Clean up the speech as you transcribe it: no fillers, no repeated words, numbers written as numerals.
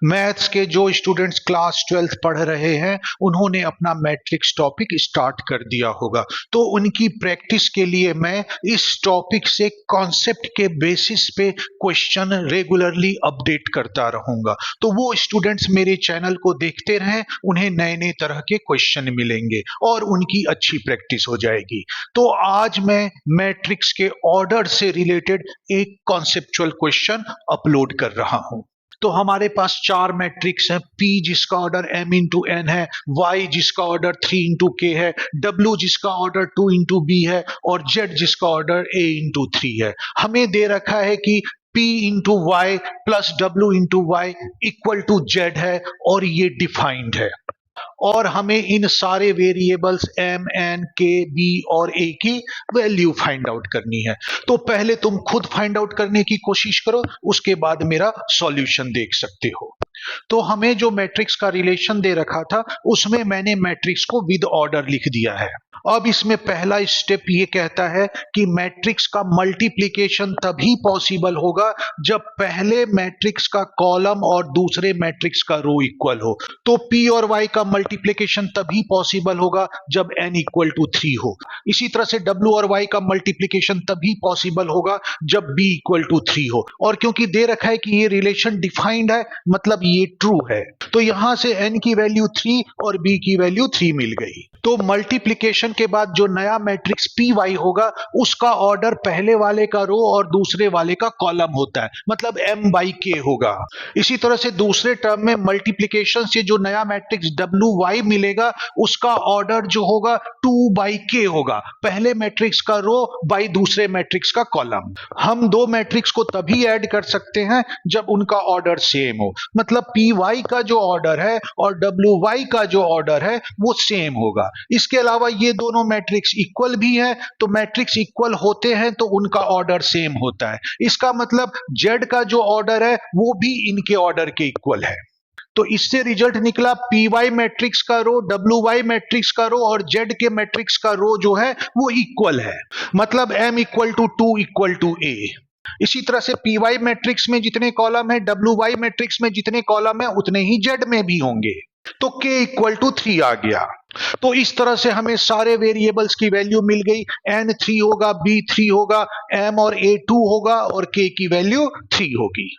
Maths के जो students class 12th पढ़ रहे हैं उन्होंने अपना मैट्रिक्स टॉपिक स्टार्ट कर दिया होगा, तो उनकी प्रैक्टिस के लिए मैं इस टॉपिक से कॉन्सेप्ट के बेसिस पे क्वेश्चन रेगुलरली अपडेट करता रहूंगा। तो वो स्टूडेंट्स मेरे चैनल को देखते रहें, उन्हें नए नए तरह के क्वेश्चन मिलेंगे और उनकी अच्छी प्रैक्टिस हो जाएगी। तो आज मैं मैट्रिक्स के ऑर्डर से रिलेटेड एक कॉन्सेप्चुअल क्वेश्चन अपलोड कर रहा हूं। तो हमारे पास चार मैट्रिक्स है, P जिसका ऑर्डर m इंटू n है, Y जिसका ऑर्डर 3 इंटू k है, W जिसका ऑर्डर 2 इंटू b है और Z जिसका ऑर्डर a इंटू 3 है। हमें दे रखा है कि P into Y plus W into Y equal to Z है और ये डिफाइंड है, और हमें इन सारे variables m, n, k, b और a की वैल्यू फाइंड आउट करनी है। तो पहले तुम खुद फाइंड आउट करने की कोशिश करो, उसके बाद मेरा सॉल्यूशन देख सकते हो। तो हमें जो मैट्रिक्स का रिलेशन दे रखा था उसमें मैंने मैट्रिक्स को विद ऑर्डर लिख दिया है। अब इसमें पहला स्टेप ये कहता है कि मैट्रिक्स का मल्टीप्लिकेशन तभी पॉसिबल होगा जब पहले मैट्रिक्स का कॉलम और दूसरे मैट्रिक्स का रो इक्वल हो। तो P और Y का मल्टीप्लिकेशन तभी पॉसिबल होगा जब n इक्वल टू 3 हो। इसी तरह से W और Y का मल्टीप्लिकेशन तभी पॉसिबल होगा जब B इक्वल टू 3 हो। और क्योंकि दे रखा है कि ये रिलेशन डिफाइंड है, मतलब ये ट्रू है, तो यहां से n की वैल्यू 3 और b की वैल्यू 3 मिल गई। तो मल्टीप्लिकेशन के बाद जो नया मैट्रिक्स py होगा उसका ऑर्डर पहले वाले का रो और दूसरे वाले का कॉलम होता है, मतलब m बाई k होगा। इसी तरह से दूसरे टर्म में मल्टीप्लिकेशन से जो नया मैट्रिक्स wy मिलेगा उसका ऑर्डर जो होगा 2 बाई k होगा, पहले मैट्रिक्स का रो बाई दूसरे मैट्रिक्स का कॉलम। हम दो मैट्रिक्स को तभी ऐड कर सकते हैं जब उनका ऑर्डर सेम हो, मतलब py का जो ऑर्डर है और wy का जो ऑर्डर है वो सेम होगा। इसके अलावा ये दोनों मैट्रिक्स इक्वल भी है, तो मैट्रिक्स इक्वल होते हैं तो उनका ऑर्डर सेम होता है। इसका मतलब z का जो ऑर्डर है वो भी इनके ऑर्डर के इक्वल है। तो इससे रिजल्ट निकला py मैट्रिक्स का रो wy मैट्रिक्स का रो और z के मैट्रिक्स का रो जो है वो इक्वल है, मतलब m equal to 2 equal to a। इसी तरह से py मैट्रिक्स में जितने कॉलम है wy मैट्रिक्स में जितने कॉलम है उतने ही z में भी होंगे, तो k इक्वल टू 3 आ गया। तो इस तरह से हमें सारे वेरिएबल्स की वैल्यू मिल गई, n 3 होगा, b 3 होगा, m और a 2 होगा और k की वैल्यू 3 होगी।